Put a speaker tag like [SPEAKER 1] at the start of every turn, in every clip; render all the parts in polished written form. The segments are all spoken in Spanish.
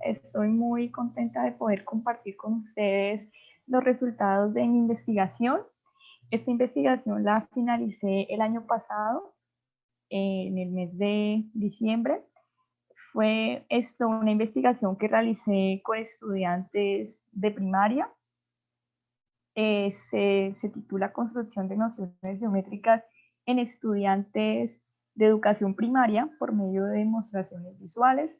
[SPEAKER 1] Estoy muy contenta de poder compartir con ustedes los resultados de mi investigación. Esta investigación la finalicé el año pasado, en el mes de diciembre. Fue esto una investigación que realicé con estudiantes de primaria. Se titula Construcción de nociones geométricas en estudiantes de educación primaria por medio de demostraciones visuales.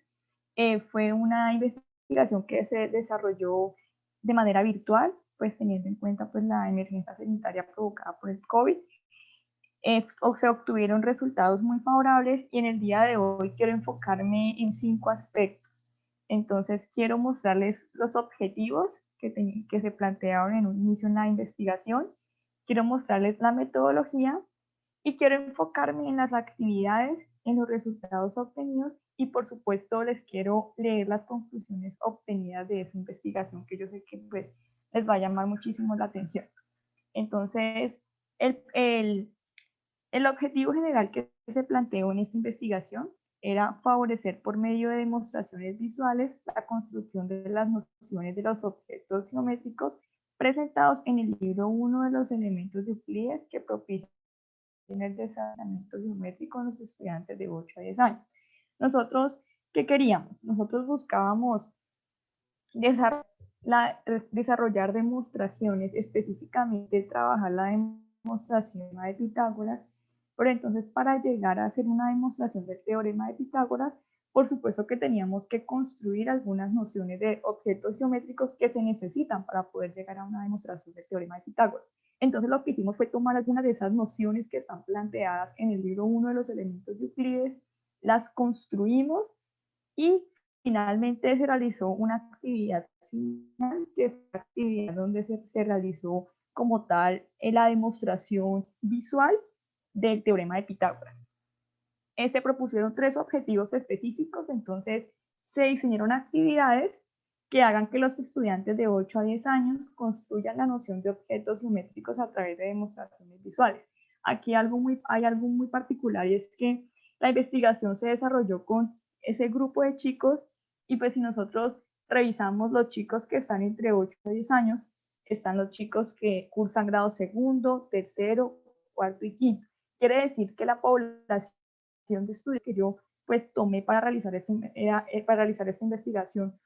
[SPEAKER 1] Fue una investigación que se desarrolló de manera virtual, pues teniendo en cuenta pues, la emergencia sanitaria provocada por el COVID. Se obtuvieron resultados muy favorables y en el día de hoy quiero enfocarme en 5 aspectos. Entonces quiero mostrarles los objetivos que se plantearon en un inicio en la investigación, quiero mostrarles la metodología y quiero enfocarme en las actividades, en los resultados obtenidos y por supuesto les quiero leer las conclusiones obtenidas de esa investigación que yo sé que pues, les va a llamar muchísimo la atención. Entonces, el, el, el objetivo general que se planteó en esta investigación era favorecer por medio de demostraciones visuales la construcción de las nociones de los objetos geométricos presentados en el libro 1 de los elementos de Euclides que propician el desarrollamiento geométrico en los estudiantes de 8 a 10 años. Nosotros, ¿qué queríamos? Nosotros buscábamos desarrollar demostraciones, específicamente trabajar la demostración de Pitágoras, pero entonces para llegar a hacer una demostración del teorema de Pitágoras, por supuesto que teníamos que construir algunas nociones de objetos geométricos que se necesitan para poder llegar a una demostración del teorema de Pitágoras. Entonces lo que hicimos fue tomar algunas de esas nociones que están planteadas en el libro 1 de los elementos de Euclides, las construimos y finalmente se realizó una actividad final, que fue la actividad donde se realizó como tal la demostración visual del teorema de Pitágoras. Se propusieron 3 objetivos específicos, entonces se diseñaron actividades que hagan que los estudiantes de 8 a 10 años construyan la noción de objetos geométricos a través de demostraciones visuales. Aquí hay algo muy particular y es que la investigación se desarrolló con ese grupo de chicos y pues si nosotros revisamos los chicos que están entre 8 a 10 años, están los chicos que cursan grado segundo, tercero, cuarto y quinto. Quiere decir que la población de estudios que yo pues tomé para realizar esta investigación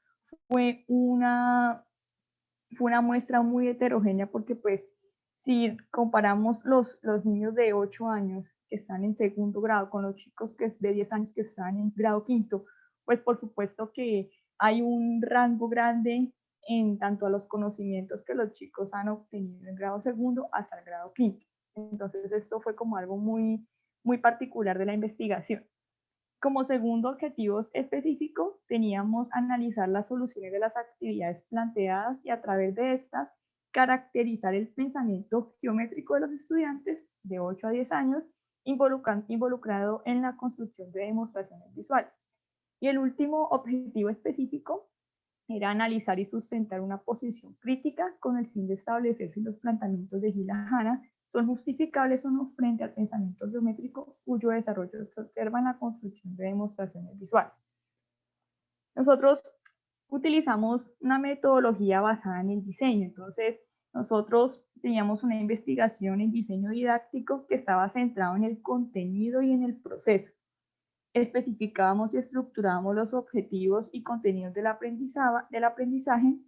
[SPEAKER 1] fue una muestra muy heterogénea porque pues si comparamos los niños de 8 años que están en segundo grado con los chicos que es de 10 años que están en grado quinto, pues por supuesto que hay un rango grande en tanto a los conocimientos que los chicos han obtenido en grado segundo hasta el grado quinto. Entonces esto fue como algo muy particular de la investigación. Como segundo objetivo específico, teníamos analizar las soluciones de las actividades planteadas y a través de estas caracterizar el pensamiento geométrico de los estudiantes de 8 a 10 años involucrado en la construcción de demostraciones visuales. Y el último objetivo específico era analizar y sustentar una posición crítica con el fin de establecer si los planteamientos de Gila-Hanna son justificables o no frente al pensamiento geométrico cuyo desarrollo se observa en la construcción de demostraciones visuales. Nosotros utilizamos una metodología basada en el diseño, entonces nosotros teníamos una investigación en diseño didáctico que estaba centrado en el contenido y en el proceso. Especificábamos y estructurábamos los objetivos y contenidos del aprendizaje,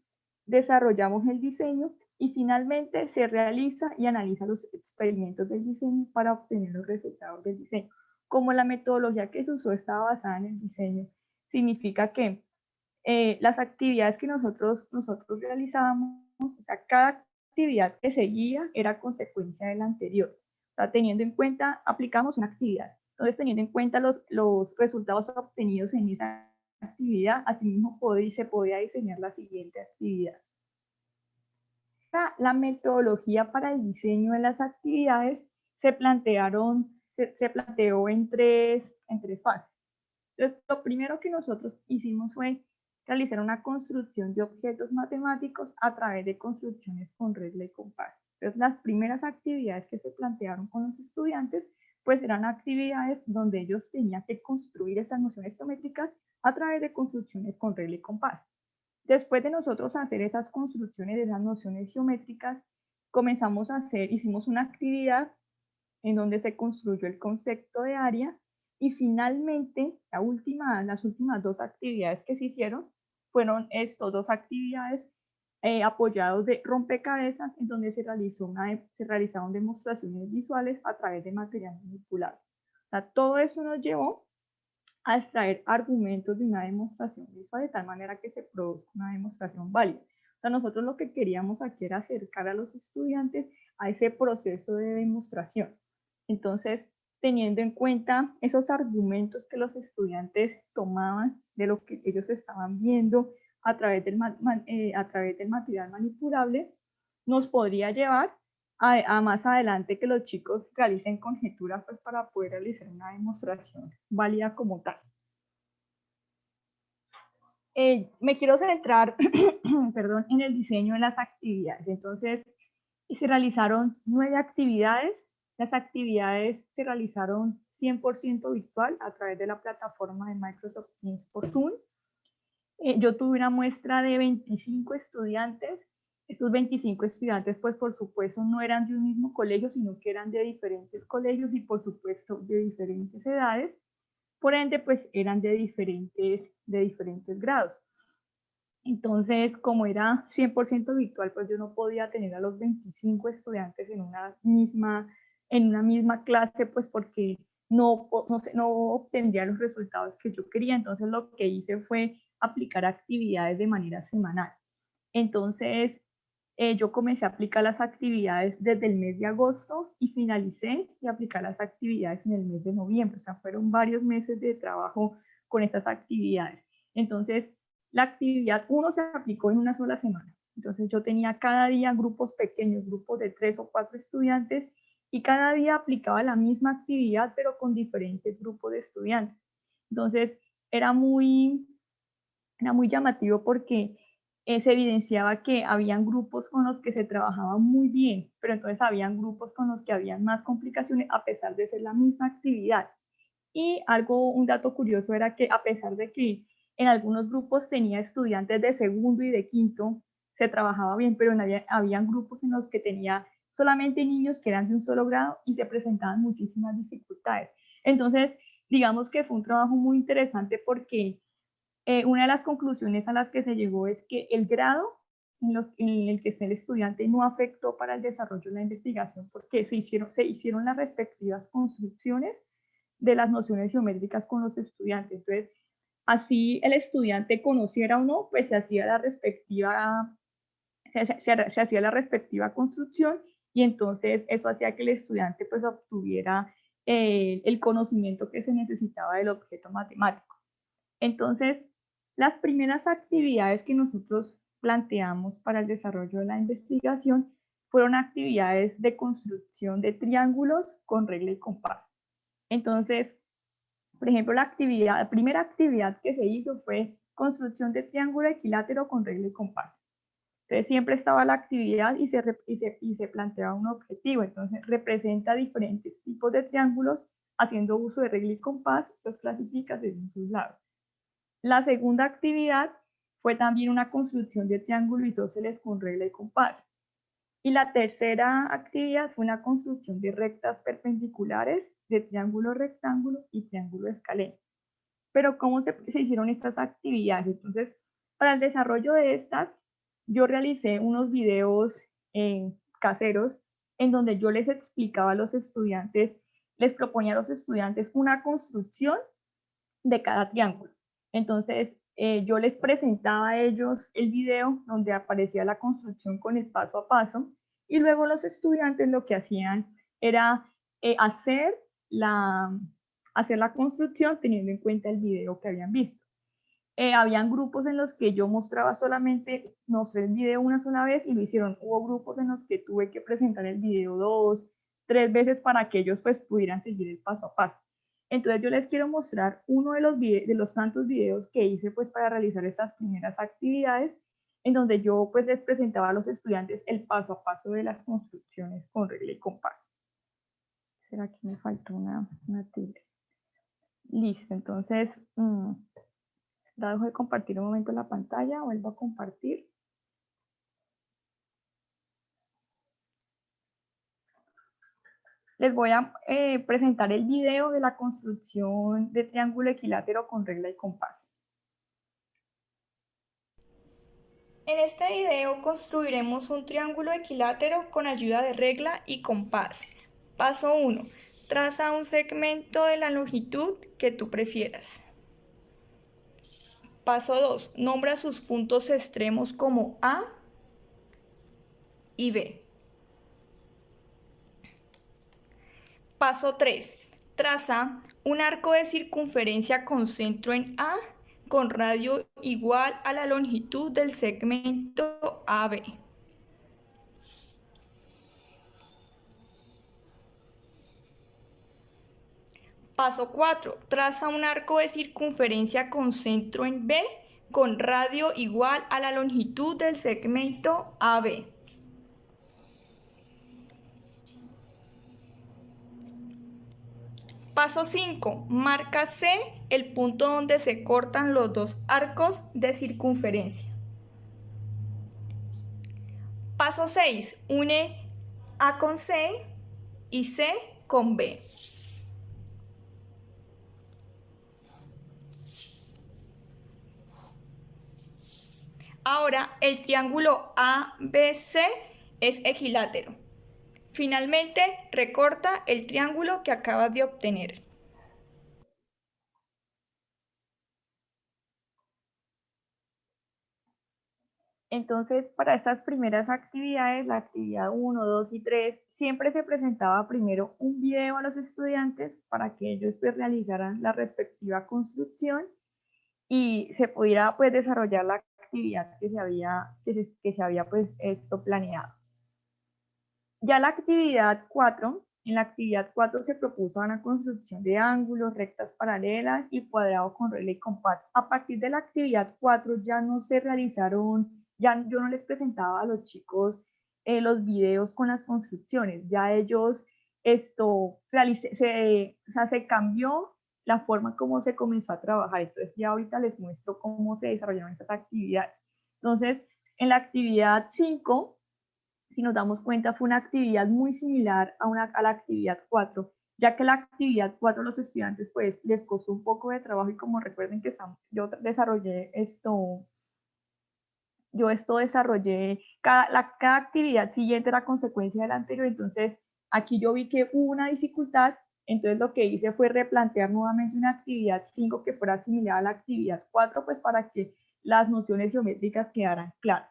[SPEAKER 1] desarrollamos el diseño y finalmente se realiza y analiza los experimentos del diseño para obtener los resultados del diseño. Como la metodología que se usó estaba basada en el diseño, significa que las actividades que nosotros realizábamos, o sea, cada actividad que seguía era consecuencia de la anterior. O sea, teniendo en cuenta, aplicamos una actividad. Entonces, teniendo en cuenta los resultados obtenidos en esa actividad, asimismo se podía diseñar la siguiente actividad. La metodología para el diseño de las actividades se planteó en tres fases. Entonces, lo primero que nosotros hicimos fue realizar una construcción de objetos matemáticos a través de construcciones con regla y compás. Entonces, las primeras actividades que se plantearon con los estudiantes pues eran actividades donde ellos tenían que construir esas nociones geométricas a través de construcciones con regla y compás. Después de nosotros hacer esas construcciones de esas nociones geométricas, hicimos una actividad en donde se construyó el concepto de área y finalmente las últimas dos actividades que se hicieron fueron estas dos actividades apoyados de rompecabezas en donde se realizaron demostraciones visuales a través de material manipulado. O sea, todo eso nos llevó a extraer argumentos de una demostración visual de tal manera que se produzca una demostración válida. O sea, nosotros lo que queríamos aquí era acercar a los estudiantes a ese proceso de demostración. Entonces, teniendo en cuenta esos argumentos que los estudiantes tomaban de lo que ellos estaban viendo a través del material manipulable, nos podría llevar a más adelante que los chicos realicen conjeturas pues, para poder realizar una demostración válida como tal. Me quiero centrar perdón, en el diseño de las actividades. Entonces, se realizaron 9 actividades. Las actividades se realizaron 100% virtual a través de la plataforma de Microsoft Teams por Zoom. Yo tuve una muestra de 25 estudiantes. Estos 25 estudiantes, pues por supuesto, no eran de un mismo colegio, sino que eran de diferentes colegios y por supuesto de diferentes edades. Por ende, pues eran de diferentes grados. Entonces, como era 100% virtual, pues yo no podía tener a los 25 estudiantes en una misma clase, pues porque no obtendría los resultados que yo quería. Entonces, lo que hice fue aplicar actividades de manera semanal. Entonces, yo comencé a aplicar las actividades desde el mes de agosto y finalicé de aplicar las actividades en el mes de noviembre. O sea, fueron varios meses de trabajo con estas actividades. Entonces, la actividad 1 se aplicó en una sola semana. Entonces, yo tenía cada día grupos pequeños, grupos de 3 o 4 estudiantes, y cada día aplicaba la misma actividad, pero con diferentes grupos de estudiantes. Entonces, era muy llamativo porque se evidenciaba que habían grupos con los que se trabajaba muy bien, pero entonces habían grupos con los que habían más complicaciones a pesar de ser la misma actividad. Y un dato curioso era que a pesar de que en algunos grupos tenía estudiantes de segundo y de quinto, se trabajaba bien, pero habían grupos en los que tenía solamente niños que eran de un solo grado y se presentaban muchísimas dificultades. Entonces, digamos que fue un trabajo muy interesante porque una de las conclusiones a las que se llegó es que el grado en el que esté el estudiante no afectó para el desarrollo de la investigación porque se hicieron las respectivas construcciones de las nociones geométricas con los estudiantes. Entonces, así el estudiante conociera o no, pues se hacía la respectiva construcción y entonces eso hacía que el estudiante pues obtuviera el conocimiento que se necesitaba del objeto matemático. Entonces, las primeras actividades que nosotros planteamos para el desarrollo de la investigación fueron actividades de construcción de triángulos con regla y compás. Entonces, por ejemplo, la primera actividad que se hizo fue construcción de triángulo equilátero con regla y compás. Entonces, siempre estaba la actividad y se planteaba un objetivo. Entonces, representa diferentes tipos de triángulos haciendo uso de regla y compás, los clasifica según sus lados. La segunda actividad fue también una construcción de triángulo isósceles con regla y compás. Y la tercera actividad fue una construcción de rectas perpendiculares de triángulo rectángulo y triángulo escaleno. Pero ¿cómo se hicieron estas actividades? Entonces, para el desarrollo de estas, yo realicé unos videos caseros en donde yo les explicaba a los estudiantes, les proponía a los estudiantes una construcción de cada triángulo. Entonces, yo les presentaba a ellos el video donde aparecía la construcción con el paso a paso y luego los estudiantes lo que hacían era hacer la construcción teniendo en cuenta el video que habían visto. Habían grupos en los que yo mostré el video una sola vez y lo hicieron. Hubo grupos en los que tuve que presentar el video 2, 3 veces para que ellos pues pudieran seguir el paso a paso. Entonces yo les quiero mostrar uno de los tantos videos que hice pues para realizar estas primeras actividades en donde yo pues les presentaba a los estudiantes el paso a paso de las construcciones con regla y compás. Será que me faltó una tilde? Listo, entonces, la dejo de compartir un momento la pantalla, vuelvo a compartir. Les voy a presentar el video de la construcción de triángulo equilátero con regla y compás. En este video construiremos un triángulo equilátero con ayuda de regla y compás. Paso 1. Traza un segmento de la longitud que tú prefieras. Paso 2. Nombra sus puntos extremos como A y B. Paso 3. Traza un arco de circunferencia con centro en A con radio igual a la longitud del segmento AB. Paso 4. Traza un arco de circunferencia con centro en B con radio igual a la longitud del segmento AB. Paso 5. Marca C el punto donde se cortan los dos arcos de circunferencia. Paso 6. Une A con C y C con B. Ahora el triángulo ABC es equilátero. Finalmente, recorta el triángulo que acabas de obtener. Entonces, para estas primeras actividades, la actividad 1, 2 y 3, siempre se presentaba primero un video a los estudiantes para que ellos pues, realizaran la respectiva construcción y se pudiera pues, desarrollar la actividad que se había pues, esto planeado. Ya la actividad 4, en la actividad 4 se propuso una construcción de ángulos, rectas paralelas y cuadrado con regla y compás. A partir de la actividad 4 ya no se realizaron, ya yo no les presentaba a los chicos los videos con las construcciones, ya ellos se cambió la forma como se comenzó a trabajar. Entonces ya ahorita les muestro cómo se desarrollaron estas actividades. Entonces, en la actividad 5, si nos damos cuenta, fue una actividad muy similar a la actividad 4, ya que la actividad 4 los estudiantes pues les costó un poco de trabajo y como recuerden que yo desarrollé cada actividad siguiente era consecuencia de la anterior, entonces aquí yo vi que hubo una dificultad, entonces lo que hice fue replantear nuevamente una actividad 5 que fuera similar a la actividad 4, pues para que las nociones geométricas quedaran claras.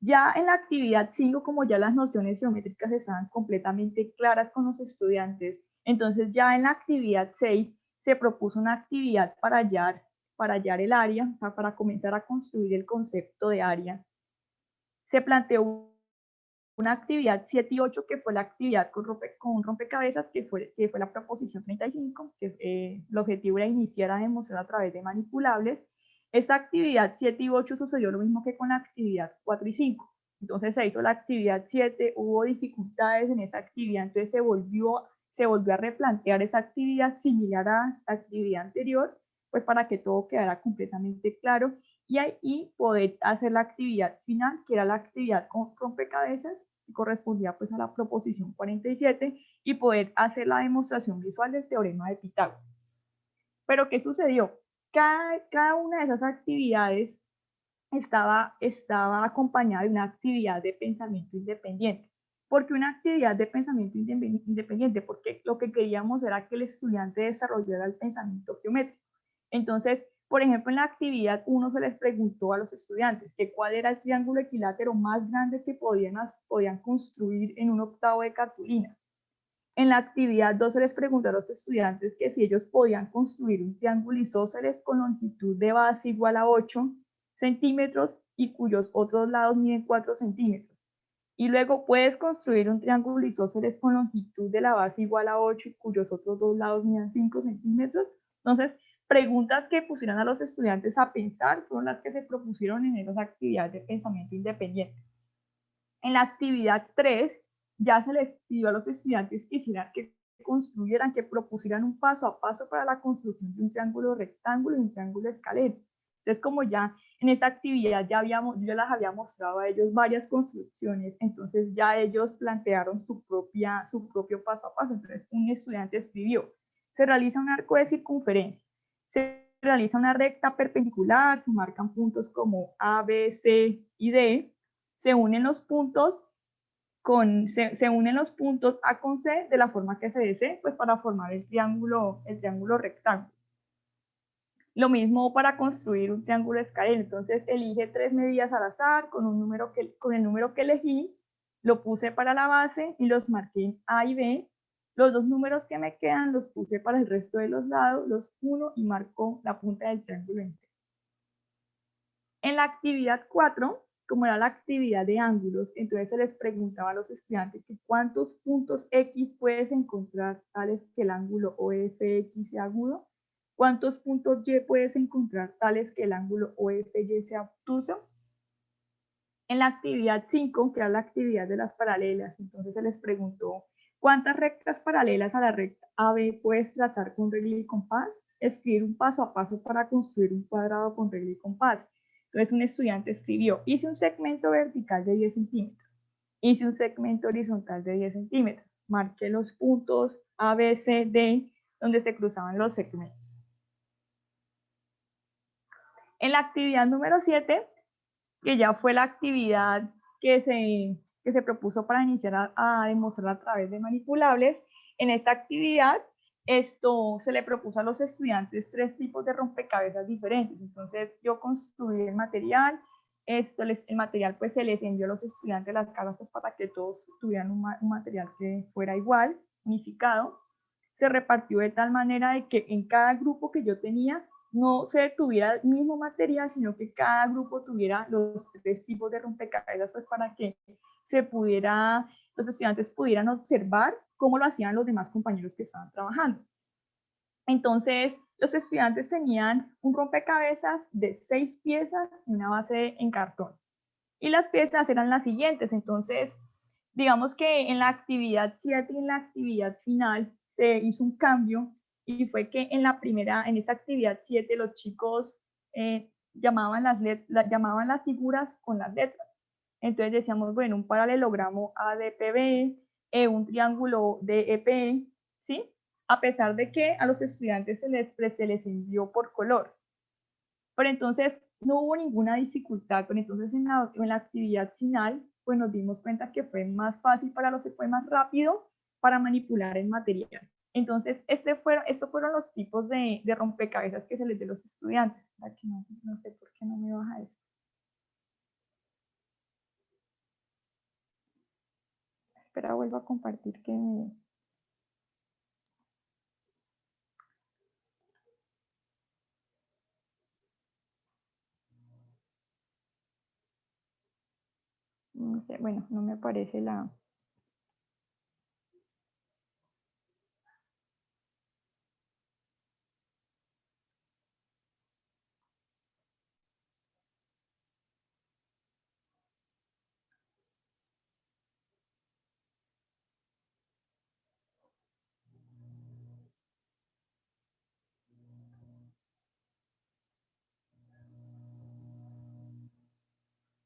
[SPEAKER 1] Ya en la actividad 5, como ya las nociones geométricas estaban completamente claras con los estudiantes, entonces ya en la actividad 6 se propuso una actividad para hallar el área, o sea, para comenzar a construir el concepto de área. Se planteó una actividad 7 y 8, que fue la actividad con rompecabezas, que fue la proposición 35, que el objetivo era iniciar a demostrar a través de manipulables. Esta actividad 7 y 8 sucedió lo mismo que con la actividad 4 y 5. Entonces se hizo la actividad 7, hubo dificultades en esa actividad, entonces se volvió a replantear esa actividad similar a la actividad anterior, pues para que todo quedara completamente claro y ahí poder hacer la actividad final, que era la actividad con rompecabezas, que correspondía pues a la proposición 47, y poder hacer la demostración visual del teorema de Pitágoras. Pero ¿qué sucedió? Cada una de esas actividades estaba acompañada de una actividad de pensamiento independiente. ¿Por qué una actividad de pensamiento independiente? Porque lo que queríamos era que el estudiante desarrollara el pensamiento geométrico. Entonces, por ejemplo, en la actividad 1 se les preguntó a los estudiantes que cuál era el triángulo equilátero más grande que podían construir en un octavo de cartulina. En la actividad 2 se les preguntó a los estudiantes que si ellos podían construir un triángulo isósceles con longitud de base igual a 8 centímetros y cuyos otros lados miden 4 centímetros. Y luego puedes construir un triángulo isósceles con longitud de la base igual a 8 y cuyos otros dos lados miden 5 centímetros. Entonces, preguntas que pusieron a los estudiantes a pensar fueron las que se propusieron en esas actividades de pensamiento independiente. En la actividad 3, ya se les pidió a los estudiantes que construyeran, que propusieran un paso a paso para la construcción de un triángulo rectángulo y un triángulo escaleno. Entonces, como ya en esa actividad yo les había mostrado a ellos varias construcciones, entonces ya ellos plantearon su propio paso a paso. Entonces, un estudiante escribió: se realiza un arco de circunferencia, se realiza una recta perpendicular, se marcan puntos como A, B, C y D, se unen los puntos A con C de la forma que se desee, pues para formar el triángulo rectángulo. Lo mismo para construir un triángulo escaleno. Entonces elige 3 medidas al azar con el número que elegí, lo puse para la base y los marqué en A y B. Los 2 números que me quedan los puse para el resto de los lados, los uno y marco la punta del triángulo en C. En la actividad 4, como era la actividad de ángulos, entonces se les preguntaba a los estudiantes que cuántos puntos X puedes encontrar, tales que el ángulo OFX sea agudo, cuántos puntos Y puedes encontrar, tales que el ángulo OFY sea obtuso. En la actividad 5, que era la actividad de las paralelas, entonces se les preguntó cuántas rectas paralelas a la recta AB puedes trazar con regla y compás, escribir un paso a paso para construir un cuadrado con regla y compás. Entonces un estudiante escribió: hice un segmento vertical de 10 centímetros, hice un segmento horizontal de 10 centímetros, marqué los puntos A, B, C, D, donde se cruzaban los segmentos. En la actividad número 7, que ya fue la actividad que se propuso para iniciar a demostrar a través de manipulables, en esta actividad se le propuso a los estudiantes 3 tipos de rompecabezas diferentes. Entonces yo construí el material, el material pues se les envió a los estudiantes las casas pues, para que todos tuvieran un material que fuera igual, unificado. Se repartió de tal manera de que en cada grupo que yo tenía no se tuviera el mismo material, sino que cada grupo tuviera los 3 tipos de rompecabezas, pues para que los estudiantes pudieran observar cómo lo hacían los demás compañeros que estaban trabajando. Entonces, los estudiantes tenían un rompecabezas de 6 piezas y una base en cartón. Y las piezas eran las siguientes. Entonces, digamos que en la actividad 7 y en la actividad final se hizo un cambio, y fue que en esa actividad 7 los chicos llamaban las figuras con las letras. Entonces decíamos, bueno, un paralelogramo ADPB, un triángulo DEP, ¿sí? A pesar de que a los estudiantes se les envió por color. Pero entonces no hubo ninguna dificultad, pero entonces en la actividad final, pues nos dimos cuenta que fue más fácil fue más rápido para manipular el material. Entonces, estos fueron los tipos de rompecabezas que se les dio a los estudiantes. Aquí no sé por qué no me baja esto. Espera, vuelvo a compartir que me... No sé, bueno, no me aparece la...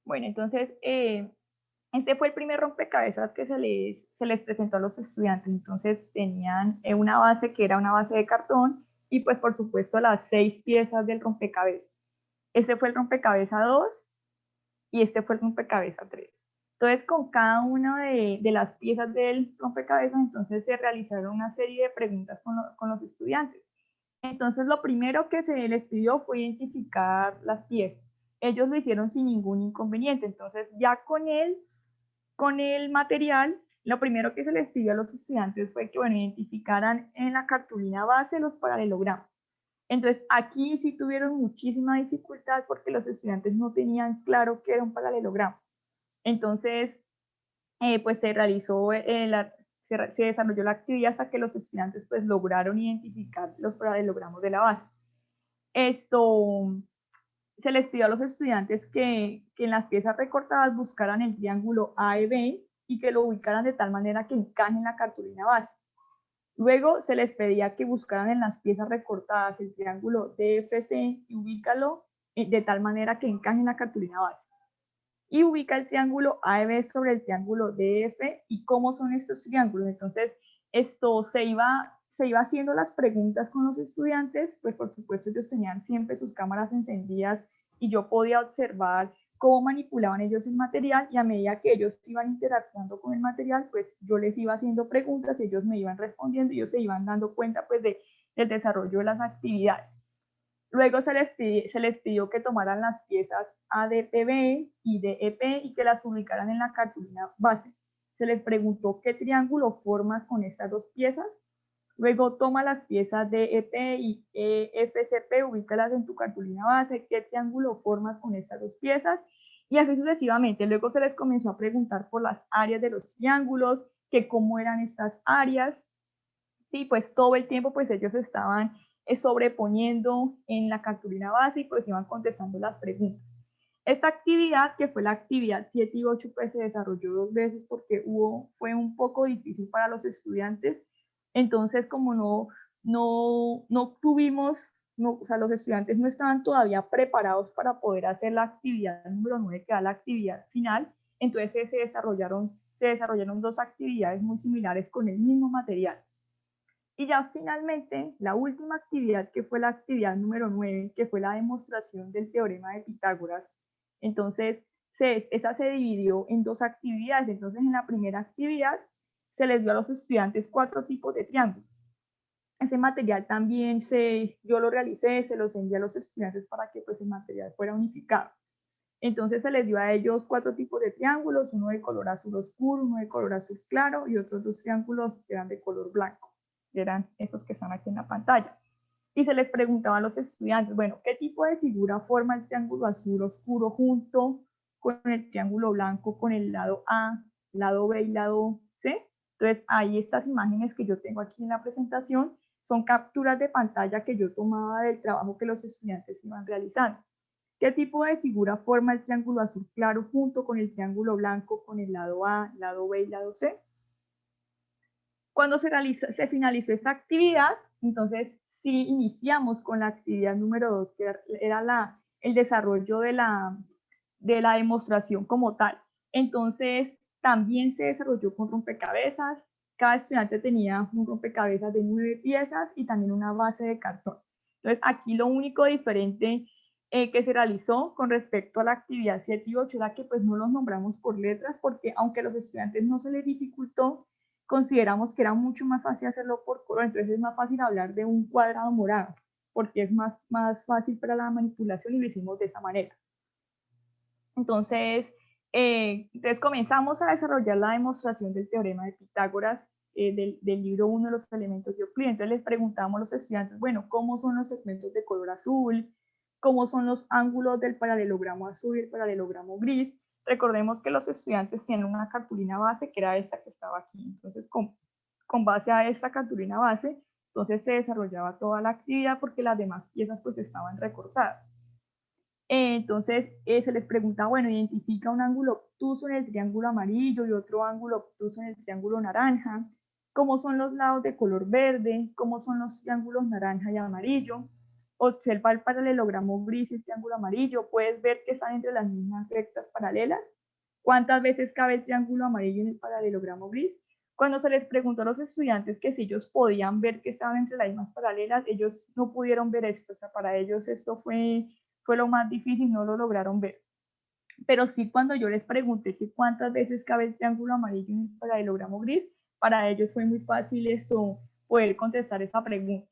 [SPEAKER 1] Bueno, entonces, este fue el primer rompecabezas que se les presentó a los estudiantes. Entonces tenían una base que era una base de cartón y pues por supuesto las 6 piezas del rompecabezas. Este fue el rompecabezas 2 y este fue el rompecabezas 3. Entonces con cada una de las piezas del rompecabezas entonces se realizaron una serie de preguntas con los estudiantes. Entonces lo primero que se les pidió fue identificar las piezas. Ellos lo hicieron sin ningún inconveniente. Entonces ya con el material, lo primero que se les pidió a los estudiantes fue que identificaran en la cartulina base los paralelogramas. Entonces aquí sí tuvieron muchísima dificultad porque los estudiantes no tenían claro qué era un paralelogramo. Entonces, pues se desarrolló la actividad hasta que los estudiantes pues lograron identificar los paralelogramos de la base. Se les pidió a los estudiantes que en las piezas recortadas buscaran el triángulo AEB y que lo ubicaran de tal manera que encaje en la cartulina base. Luego se les pedía que buscaran en las piezas recortadas el triángulo DFC y ubícalo de tal manera que encaje en la cartulina base. Y ubica el triángulo AEB sobre el triángulo DF y cómo son estos triángulos. Entonces, esto se iba haciendo las preguntas con los estudiantes, pues por supuesto ellos tenían siempre sus cámaras encendidas y yo podía observar cómo manipulaban ellos el material, y a medida que ellos iban interactuando con el material, pues yo les iba haciendo preguntas y ellos me iban respondiendo y ellos se iban dando cuenta pues del desarrollo de las actividades. Luego se les pidió que tomaran las piezas ADPB y DEP y que las ubicaran en la cartulina base. Se les preguntó qué triángulo formas con estas dos piezas. Luego toma las piezas DEP y EFCP, ubícalas en tu cartulina base, qué triángulo formas con estas dos piezas, y así sucesivamente. Luego se les comenzó a preguntar por las áreas de los triángulos, que cómo eran estas áreas. Sí, pues todo el tiempo pues ellos estaban sobreponiendo en la cartulina base y pues iban contestando las preguntas. Esta actividad, que fue la actividad 7 y 8, pues se desarrolló 2 veces porque fue un poco difícil para los estudiantes. Entonces, como no tuvimos, o sea, los estudiantes no estaban todavía preparados para poder hacer la actividad número 9, que era la actividad final, entonces se desarrollaron 2 actividades muy similares con el mismo material. Y ya finalmente, la última actividad, que fue la actividad número 9, que fue la demostración del teorema de Pitágoras. Entonces, esa se dividió en 2 actividades. Entonces, en la primera actividad se les dio a los estudiantes 4 tipos de triángulos. Ese material también yo lo realicé, se los envié a los estudiantes para que pues el material fuera unificado. Entonces se les dio a ellos 4 tipos de triángulos, uno de color azul oscuro, uno de color azul claro y otros 2 triángulos que eran de color blanco, que eran esos que están aquí en la pantalla. Y se les preguntaba a los estudiantes, bueno, ¿qué tipo de figura forma el triángulo azul oscuro junto con el triángulo blanco con el lado A, lado B y lado C? Entonces, ahí estas imágenes que yo tengo aquí en la presentación son capturas de pantalla que yo tomaba del trabajo que los estudiantes iban realizando. ¿Qué tipo de figura forma el triángulo azul claro junto con el triángulo blanco con el lado A, lado B y lado C? Cuando se finalizó esta actividad, entonces sí iniciamos con la actividad número 2, que era el desarrollo de la demostración como tal. Entonces también se desarrolló con rompecabezas. Cada estudiante tenía un rompecabezas de 9 piezas y también una base de cartón. Entonces aquí lo único diferente que se realizó con respecto a la actividad 7 y 8 era que pues no los nombramos por letras, porque aunque a los estudiantes no se les dificultó, consideramos que era mucho más fácil hacerlo por color. Entonces es más fácil hablar de un cuadrado morado, porque es más fácil para la manipulación, y lo hicimos de esa manera. Entonces comenzamos a desarrollar la demostración del teorema de Pitágoras, del libro 1 de los elementos de Euclides. Entonces les preguntamos a los estudiantes, bueno, ¿cómo son los segmentos de color azul? ¿Cómo son los ángulos del paralelogramo azul y el paralelogramo gris? Recordemos que los estudiantes tienen una cartulina base, que era esta que estaba aquí. Entonces, con base a esta cartulina base, entonces se desarrollaba toda la actividad, porque las demás piezas pues estaban recortadas. Entonces se les pregunta, bueno, identifica un ángulo obtuso en el triángulo amarillo y otro ángulo obtuso en el triángulo naranja. ¿Cómo son los lados de color verde? ¿Cómo son los triángulos naranja y amarillo? Observa el paralelogramo gris y el triángulo amarillo. Puedes ver que están entre las mismas rectas paralelas. ¿Cuántas veces cabe el triángulo amarillo en el paralelogramo gris? Cuando se les preguntó a los estudiantes que si ellos podían ver que estaban entre las mismas paralelas, ellos no pudieron ver esto. O sea, para ellos esto fue lo más difícil, no lo lograron ver. Pero sí, cuando yo les pregunté que cuántas veces cabe el triángulo amarillo en el paralelogramo gris, para ellos fue muy fácil poder contestar esa pregunta.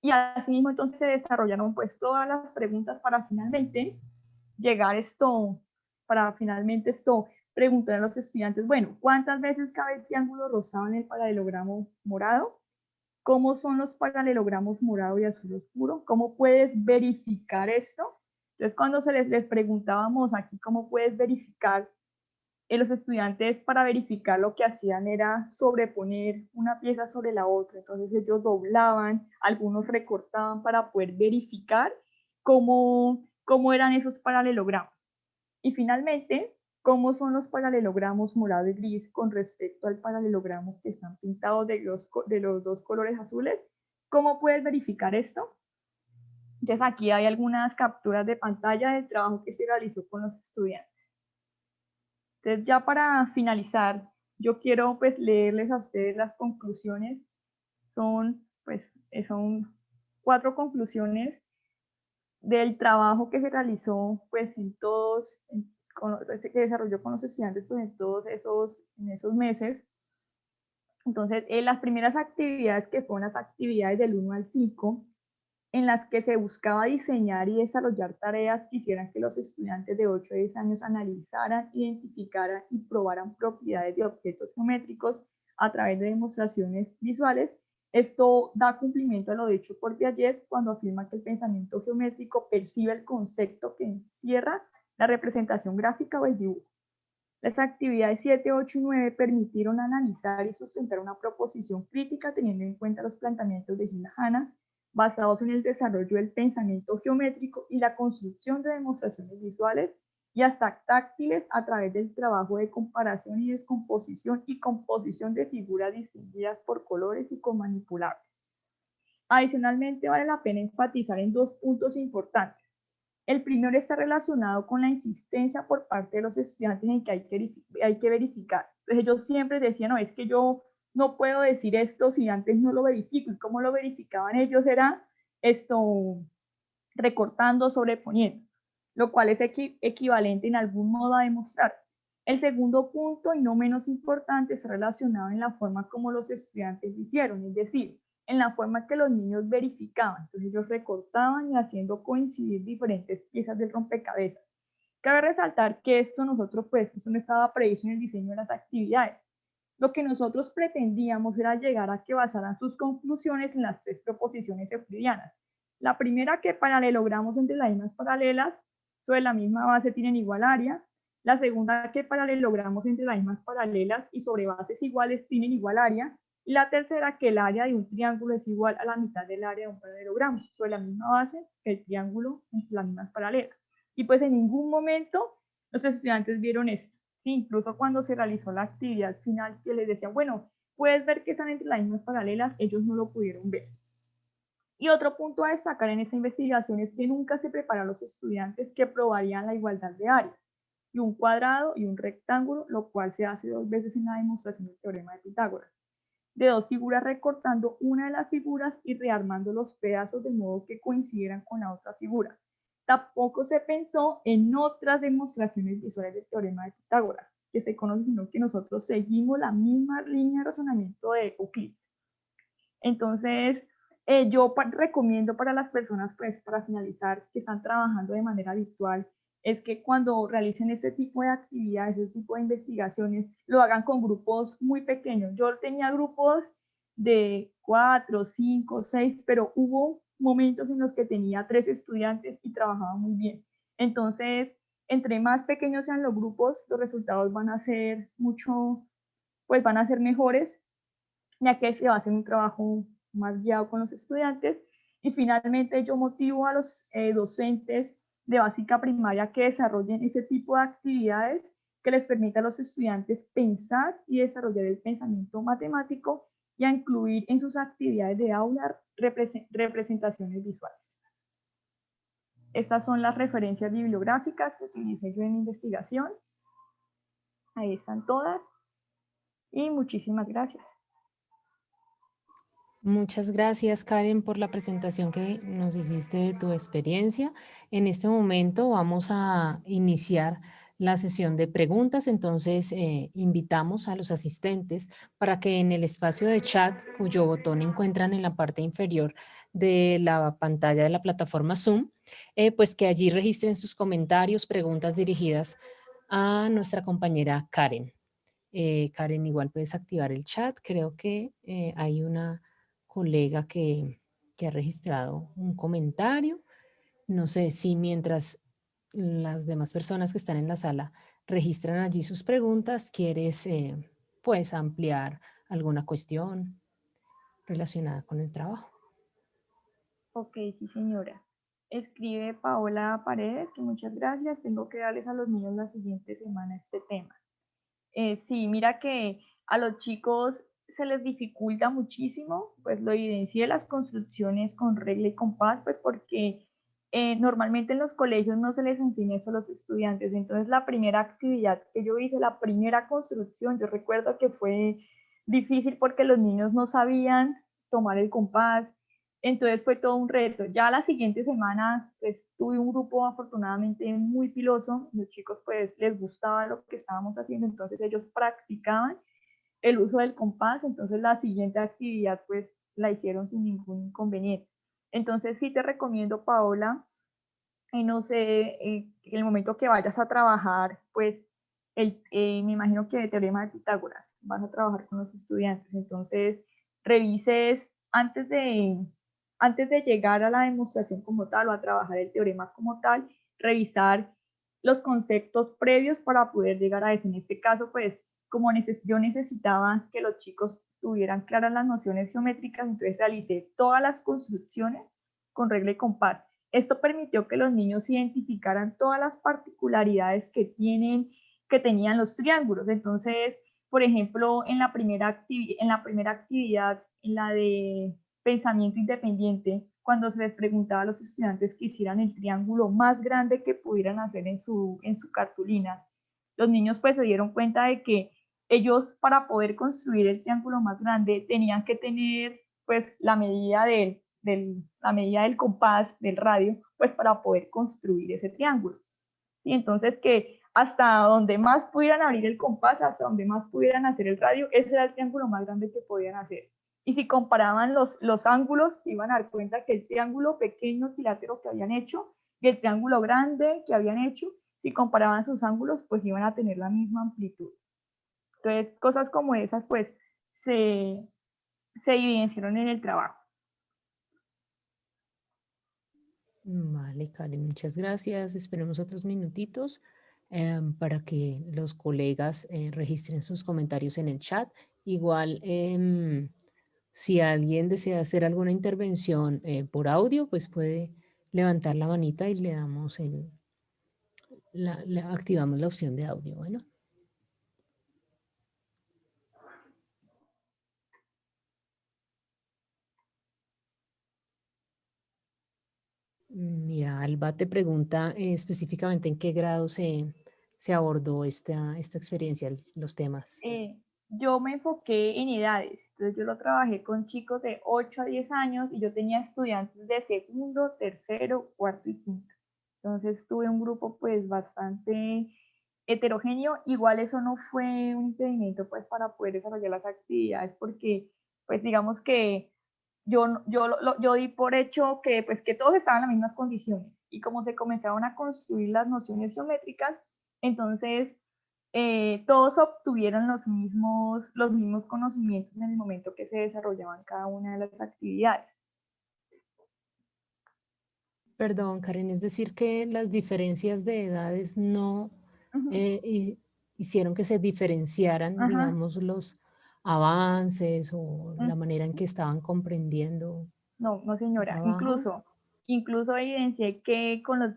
[SPEAKER 1] Y así mismo entonces se desarrollaron pues todas las preguntas para finalmente preguntar a los estudiantes, bueno, ¿cuántas veces cabe el triángulo rosado en el paralelogramo morado? ¿Cómo son los paralelogramos morado y azul oscuro? ¿Cómo puedes verificar esto? Entonces, cuando les preguntábamos aquí cómo puedes verificar, los estudiantes, para verificar, lo que hacían era sobreponer una pieza sobre la otra. Entonces ellos doblaban, algunos recortaban para poder verificar cómo eran esos paralelogramos. Y finalmente cómo son los paralelogramos morado y gris con respecto al paralelogramo que están pintados de los dos colores azules. ¿Cómo puedes verificar esto? Entonces aquí hay algunas capturas de pantalla del trabajo que se realizó con los estudiantes. Entonces ya para finalizar, yo quiero pues leerles a ustedes las conclusiones. Son 4 conclusiones del trabajo que se realizó pues que se desarrolló con los estudiantes pues en esos meses. Entonces, las primeras actividades que fueron las actividades del 1 al 5, en las que se buscaba diseñar y desarrollar tareas que hicieran que los estudiantes de 8 a 10 años analizaran, identificaran y probaran propiedades de objetos geométricos a través de demostraciones visuales. Esto da cumplimiento a lo dicho por Piaget cuando afirma que el pensamiento geométrico percibe el concepto que encierra la representación gráfica o el dibujo. Las actividades 7, 8 y 9 permitieron analizar y sustentar una proposición crítica teniendo en cuenta los planteamientos de Gina Hanna, basados en el desarrollo del pensamiento geométrico y la construcción de demostraciones visuales y hasta táctiles a través del trabajo de comparación y descomposición y composición de figuras distinguidas por colores y con manipulables. Adicionalmente, vale la pena enfatizar en 2 puntos importantes. El primero está relacionado con la insistencia por parte de los estudiantes en que hay que verificar. Entonces ellos siempre decían, no, es que yo no puedo decir esto si antes no lo verifico. ¿Y cómo lo verificaban ellos? Era recortando, sobreponiendo, lo cual es equivalente en algún modo a demostrar. El segundo punto, y no menos importante, está relacionado en la forma como los estudiantes lo hicieron, es decir, en la forma que los niños verificaban. Entonces ellos recortaban y haciendo coincidir diferentes piezas del rompecabezas. Cabe resaltar que esto no estaba previsto en el diseño de las actividades. Lo que nosotros pretendíamos era llegar a que basaran sus conclusiones en las 3 proposiciones euclidianas. La primera, que paralelogramos entre láminas paralelas sobre la misma base tienen igual área. La segunda, que paralelogramos entre láminas paralelas y sobre bases iguales tienen igual área. Y la tercera, que el área de un triángulo es igual a la mitad del área de un paralelogramo sobre la misma base que el triángulo entre láminas paralelas. Y pues en ningún momento los estudiantes vieron esto. Incluso cuando se realizó la actividad final que les decían, bueno, puedes ver que están entre láminas paralelas, ellos no lo pudieron ver. Y otro punto a destacar en esta investigación es que nunca se prepara a los estudiantes que probarían la igualdad de áreas y un cuadrado y un rectángulo, lo cual se hace 2 veces en la demostración del teorema de Pitágoras. De 2 figuras recortando una de las figuras y rearmando los pedazos de modo que coincidieran con la otra figura. Tampoco se pensó en otras demostraciones visuales del teorema de Pitágoras, que se conoce, sino que nosotros seguimos la misma línea de razonamiento de Euclides. Entonces, yo recomiendo para las personas, pues, para finalizar, que están trabajando de manera virtual, es que cuando realicen este tipo de actividades, este tipo de investigaciones, lo hagan con grupos muy pequeños. Yo tenía grupos de 4, 5, 6, pero hubo momentos en los que tenía 3 estudiantes y trabajaba muy bien. Entonces, entre más pequeños sean los grupos, los resultados van a ser van a ser mejores, ya que se va a hacer un trabajo más guiado con los estudiantes. Y finalmente yo motivo a los docentes de básica primaria que desarrollen ese tipo de actividades que les permita a los estudiantes pensar y desarrollar el pensamiento matemático y a incluir en sus actividades de aula representaciones visuales. Estas son las referencias bibliográficas que utilicé yo en mi investigación. Ahí están todas. Y muchísimas gracias.
[SPEAKER 2] Muchas gracias, Karen, por la presentación que nos hiciste de tu experiencia. En este momento vamos a iniciar la sesión de preguntas, entonces invitamos a los asistentes para que en el espacio de chat, cuyo botón encuentran en la parte inferior de la pantalla de la plataforma Zoom, pues que allí registren sus comentarios, preguntas dirigidas a nuestra compañera Karen. Karen, igual puedes activar el chat. Creo que hay una colega que ha registrado un comentario. No sé si mientras las demás personas que están en la sala registran allí sus preguntas, quieres pues ampliar alguna cuestión relacionada con el trabajo.
[SPEAKER 1] Ok, sí, señora. Escribe Paola Paredes, que muchas gracias. Tengo que darles a los niños la siguiente semana este tema. Sí, mira que a los chicos se les dificulta muchísimo, pues lo evidencié las construcciones con regla y compás, pues porque normalmente en los colegios no se les enseña eso a los estudiantes. Entonces la primera actividad que yo hice, la primera construcción, yo recuerdo que fue difícil porque los niños no sabían tomar el compás, entonces fue todo un reto. Ya la siguiente semana, pues tuve un grupo afortunadamente muy piloso. Los chicos pues les gustaba lo que estábamos haciendo, entonces ellos practicaban el uso del compás. Entonces la siguiente actividad pues la hicieron sin ningún inconveniente. Entonces sí te recomiendo, Paola, y no sé, en el momento que vayas a trabajar, pues me imagino que el teorema de Pitágoras, vas a trabajar con los estudiantes, entonces revises antes de llegar a la demostración como tal o a trabajar el teorema como tal, revisar los conceptos previos para poder llegar a eso. En este caso, pues como yo necesitaba que los chicos tuvieran claras las nociones geométricas, entonces realicé todas las construcciones con regla y compás. Esto permitió que los niños identificaran todas las particularidades que tenían los triángulos. Entonces, por ejemplo, en la primera actividad, en la de pensamiento independiente, cuando se les preguntaba a los estudiantes que hicieran el triángulo más grande que pudieran hacer en su cartulina, los niños pues se dieron cuenta de que ellos, para poder construir el triángulo más grande, tenían que tener pues la medida del compás del radio, pues para poder construir ese triángulo. ¿Sí? Entonces que hasta donde más pudieran abrir el compás, hasta donde más pudieran hacer el radio, ese era el triángulo más grande que podían hacer. Y si comparaban los ángulos, iban a dar cuenta que el triángulo pequeño equilátero que habían hecho y el triángulo grande que habían hecho, si comparaban sus ángulos, pues iban a tener la misma amplitud. Entonces, cosas como esas, pues, se evidenciaron en el trabajo.
[SPEAKER 2] Vale, Karen, muchas gracias. Esperemos otros minutitos para que los colegas registren sus comentarios en el chat. Igual, si alguien desea hacer alguna intervención por audio, pues puede levantar la manita y le damos le activamos la opción de audio. Bueno, mira, Alba te pregunta específicamente en qué grado se abordó esta experiencia, los temas.
[SPEAKER 1] Yo me enfoqué en edades, entonces yo lo trabajé con chicos de 8 a 10 años y yo tenía estudiantes de segundo, tercero, cuarto y quinto. Entonces tuve un grupo pues bastante heterogéneo. Igual eso no fue un impedimento pues para poder desarrollar las actividades, porque pues digamos que yo di por hecho que pues que todos estaban en las mismas condiciones, y como se comenzaron a construir las nociones geométricas, entonces todos obtuvieron los mismos conocimientos en el momento que se desarrollaban cada una de las actividades.
[SPEAKER 2] Perdón, Karen, es decir que las diferencias de edades no
[SPEAKER 1] Ujú.
[SPEAKER 2] hicieron que se diferenciaran,
[SPEAKER 1] Ajá.
[SPEAKER 2] digamos, los avances o la
[SPEAKER 1] Mm.
[SPEAKER 2] manera en que estaban comprendiendo
[SPEAKER 1] No, no
[SPEAKER 2] el
[SPEAKER 1] señora.
[SPEAKER 2] trabajo.
[SPEAKER 1] Incluso evidencié que con los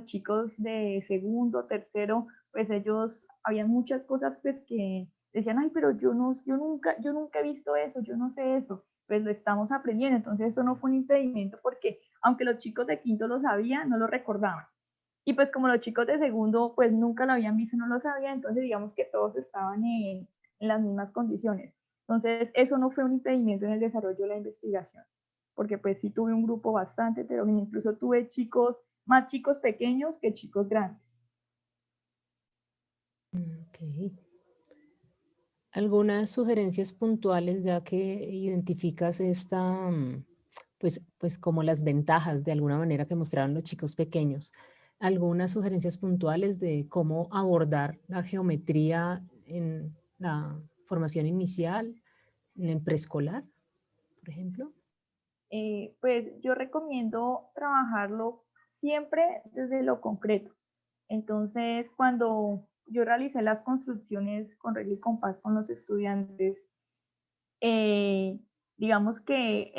[SPEAKER 1] chicos de segundo, tercero, pues ellos, había muchas cosas pues que decían, ay, pero yo nunca he visto eso, yo no sé eso, pues lo estamos aprendiendo. Entonces eso no fue un impedimento porque aunque los chicos de quinto lo sabían, no lo recordaban. Y pues como los chicos de segundo pues nunca lo habían visto, no lo sabían, entonces digamos que todos estaban en las mismas condiciones. Entonces eso no fue un impedimento en el desarrollo de la investigación, porque pues sí tuve un grupo bastante heterogéneo, incluso tuve más chicos pequeños que chicos grandes.
[SPEAKER 2] Ok. Algunas sugerencias puntuales, ya que identificas pues como las ventajas de alguna manera que mostraron los chicos pequeños. Algunas sugerencias puntuales de cómo abordar la geometría en la formación inicial, en el preescolar, por ejemplo.
[SPEAKER 1] Pues yo recomiendo trabajarlo siempre desde lo concreto. Entonces, cuando yo realicé las construcciones con regla y compás con los estudiantes, eh, digamos que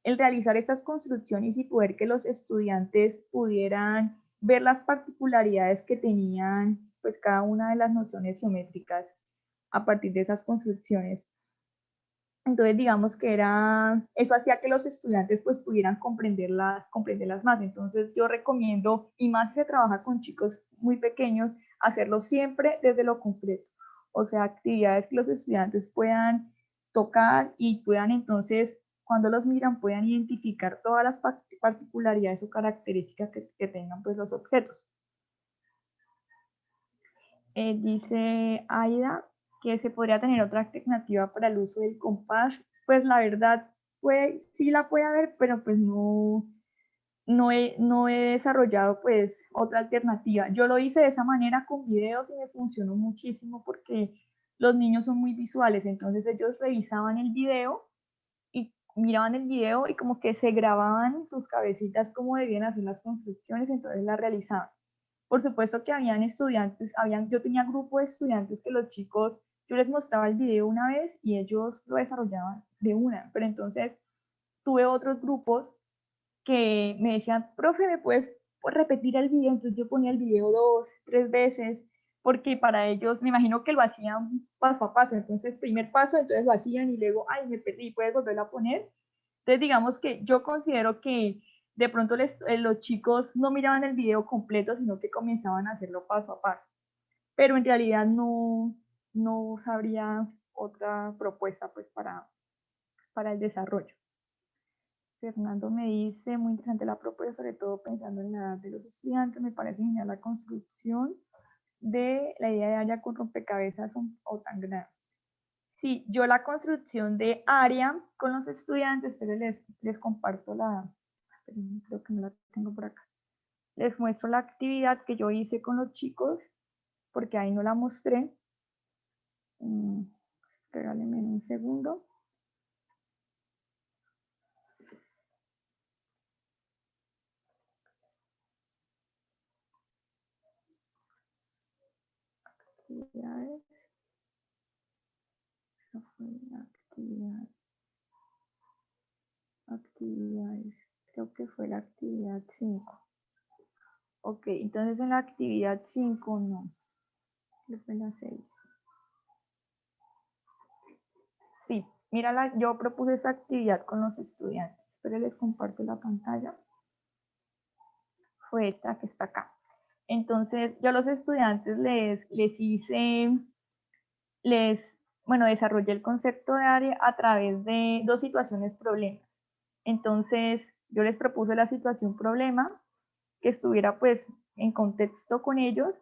[SPEAKER 1] el realizar estas construcciones y poder que los estudiantes pudieran ver las particularidades que tenían pues cada una de las nociones geométricas a partir de esas construcciones. Entonces, digamos que eso hacía que los estudiantes pues pudieran comprenderlas más. Entonces, yo recomiendo, y más si se trabaja con chicos muy pequeños, hacerlo siempre desde lo concreto. O sea, actividades que los estudiantes puedan tocar y puedan entonces, cuando los miran, puedan identificar todas las particularidades o características que tengan pues los objetos. Dice Aida que se podría tener otra alternativa para el uso del compás. Pues la verdad, sí la puede haber, pero pues no he desarrollado pues otra alternativa. Yo lo hice de esa manera con videos y me funcionó muchísimo porque los niños son muy visuales, entonces ellos revisaban el video y miraban el video y como que se grababan en sus cabecitas cómo debían hacer las construcciones, entonces las realizaban. Por supuesto que habían estudiantes, yo tenía grupo de estudiantes que los chicos, yo les mostraba el video una vez y ellos lo desarrollaban de una, pero entonces tuve otros grupos que me decían, profe, ¿me puedes repetir el video? Entonces yo ponía el video 2, 3 veces, porque para ellos, me imagino que lo hacían paso a paso, entonces primer paso, entonces lo hacían y luego, ay, me perdí, ¿puedes volverlo a poner? Entonces digamos que yo considero que de pronto los chicos no miraban el video completo, sino que comenzaban a hacerlo paso a paso, pero en realidad no sabría otra propuesta pues para el desarrollo. Fernando me dice, muy interesante la propuesta, sobre todo pensando en la edad de los estudiantes, me parece genial la construcción de la idea de área con rompecabezas o tan grande. Sí, yo la construcción de área con los estudiantes, pero les comparto creo que no la tengo por acá. Les muestro la actividad que yo hice con los chicos, porque ahí no la mostré. Regálenme un segundo. Actividades. Esa fue la actividad. Actividades. Creo que fue la actividad 5. Ok, entonces en la actividad 5 no. Fue la 6. Sí, mira, yo propuse esa actividad con los estudiantes. Pero les comparto la pantalla. Fue esta que está acá. Entonces, yo a los estudiantes desarrollé el concepto de área a través de 2 situaciones problemas. Entonces, yo les propuse la situación problema, que estuviera pues en contexto con ellos.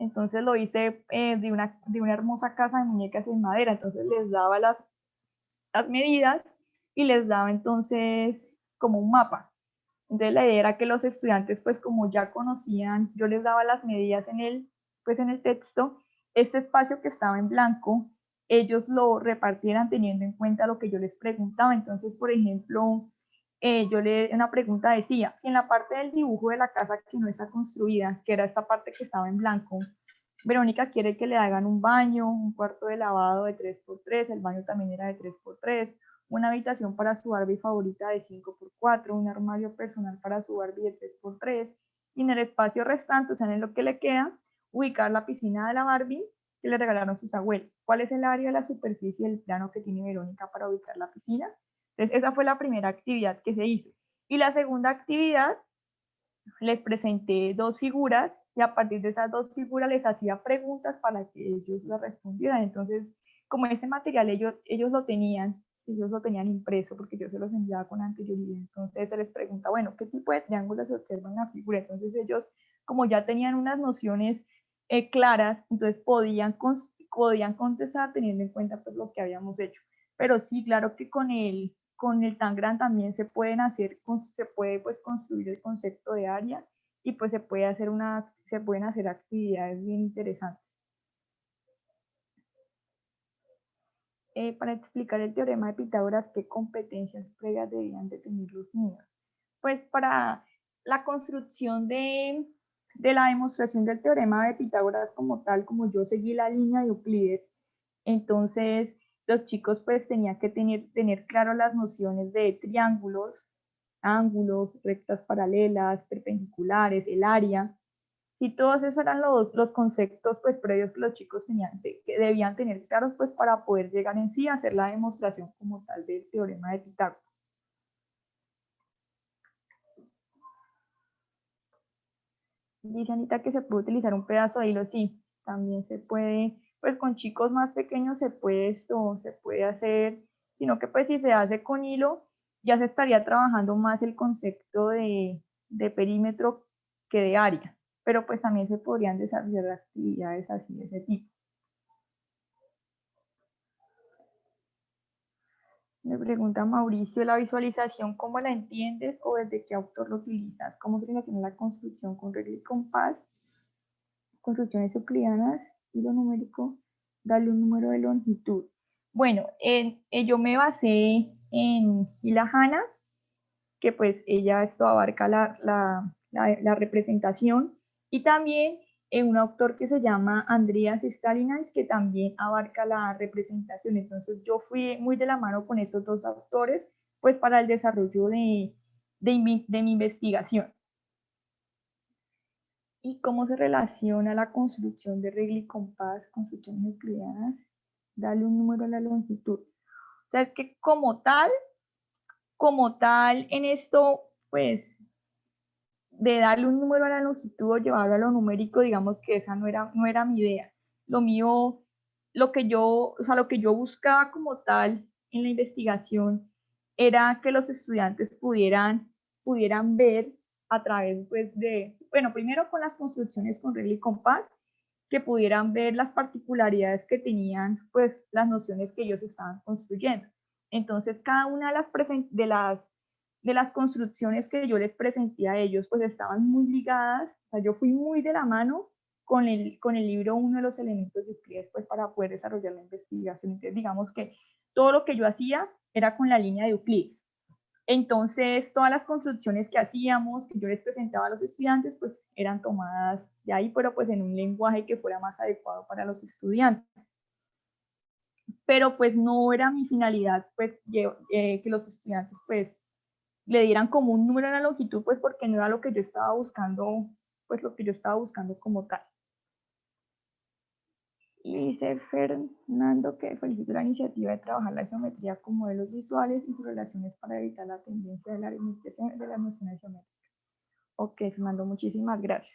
[SPEAKER 1] Entonces lo hice de una hermosa casa de muñecas en madera. Entonces les daba las medidas y les daba entonces como un mapa. Entonces la idea era que los estudiantes, pues como ya conocían, yo les daba las medidas en el texto, este espacio que estaba en blanco, ellos lo repartieran teniendo en cuenta lo que yo les preguntaba. Entonces, por ejemplo, una pregunta decía, si en la parte del dibujo de la casa que no está construida, que era esta parte que estaba en blanco, Verónica quiere que le hagan un baño, un cuarto de lavado de 3x3, el baño también era de 3x3, una habitación para su Barbie favorita de 5x4, un armario personal para su Barbie de 3x3, y en el espacio restante, o sea, en lo que le queda, ubicar la piscina de la Barbie que le regalaron sus abuelos. ¿Cuál es el área de la superficie del plano que tiene Verónica para ubicar la piscina? Entonces, esa fue la primera actividad que se hizo. Y la segunda actividad, les presenté 2 figuras y a partir de esas 2 figuras les hacía preguntas para que ellos las respondieran. Entonces, como ese material ellos lo tenían impreso porque yo se los enviaba con anterioridad, entonces se les pregunta, bueno, ¿qué tipo de triángulos se observa en la figura? Entonces ellos, como ya tenían unas nociones claras, entonces podían contestar teniendo en cuenta pues lo que habíamos hecho. Pero sí, claro que con el Tangram también se puede pues construir el concepto de área y pues se pueden hacer actividades bien interesantes. Para explicar el teorema de Pitágoras, ¿qué competencias previas debían de tener los niños? Pues para la construcción de la demostración del teorema de Pitágoras como tal, como yo seguí la línea de Euclides, entonces los chicos pues tenían que tener claro las nociones de triángulos, ángulos, rectas paralelas, perpendiculares, el área. Si todos esos eran los conceptos pues previos que los chicos tenían, que debían tener claros pues para poder llegar en sí a hacer la demostración como tal del teorema de Pitágoras. Dice Anita que se puede utilizar un pedazo de hilo, sí, también se puede, pues con chicos más pequeños se puede hacer, sino que pues si se hace con hilo, ya se estaría trabajando más el concepto de perímetro que de área, pero pues también se podrían desarrollar actividades así de ese tipo. Me pregunta Mauricio, ¿la visualización cómo la entiendes o desde qué autor lo utilizas? ¿Cómo se relaciona la construcción con regla y compás? Construcciones euclidianas, hilo numérico, darle un número de longitud. Bueno, yo me basé en Hila Hanna, que pues ella esto abarca la representación, y también en un autor que se llama Andreas Stalinas, que también abarca la representación. Entonces yo fui muy de la mano con esos dos autores, pues para el desarrollo de mi investigación. ¿Y cómo se relaciona la construcción de regla y compás, construcciones euclidianas? Dale un número a la longitud. O sea, es que como tal, en esto, pues, de darle un número a la longitud o llevarlo a lo numérico, digamos que esa no era mi idea. Lo mío, lo que yo buscaba como tal en la investigación era que los estudiantes pudieran ver a través, pues, bueno, primero con las construcciones con regla y compás, que pudieran ver las particularidades que tenían, pues, las nociones que ellos estaban construyendo. Entonces, cada una de las construcciones que yo les presenté a ellos, pues estaban muy ligadas, o sea, yo fui muy de la mano con el libro Uno de los elementos de Euclides, pues para poder desarrollar la investigación. Entonces, digamos que todo lo que yo hacía era con la línea de Euclides. Entonces, todas las construcciones que hacíamos, que yo les presentaba a los estudiantes, pues eran tomadas de ahí, pero pues en un lenguaje que fuera más adecuado para los estudiantes. Pero pues no era mi finalidad, pues, que los estudiantes, pues, le dieran como un número a la longitud, pues porque no era lo que yo estaba buscando, pues lo que yo estaba buscando como tal. Y dice Fernando que felicito la iniciativa de trabajar la geometría con modelos visuales y sus relaciones para evitar la tendencia de la limitación de las nociones geométricas. Ok, Fernando, muchísimas gracias.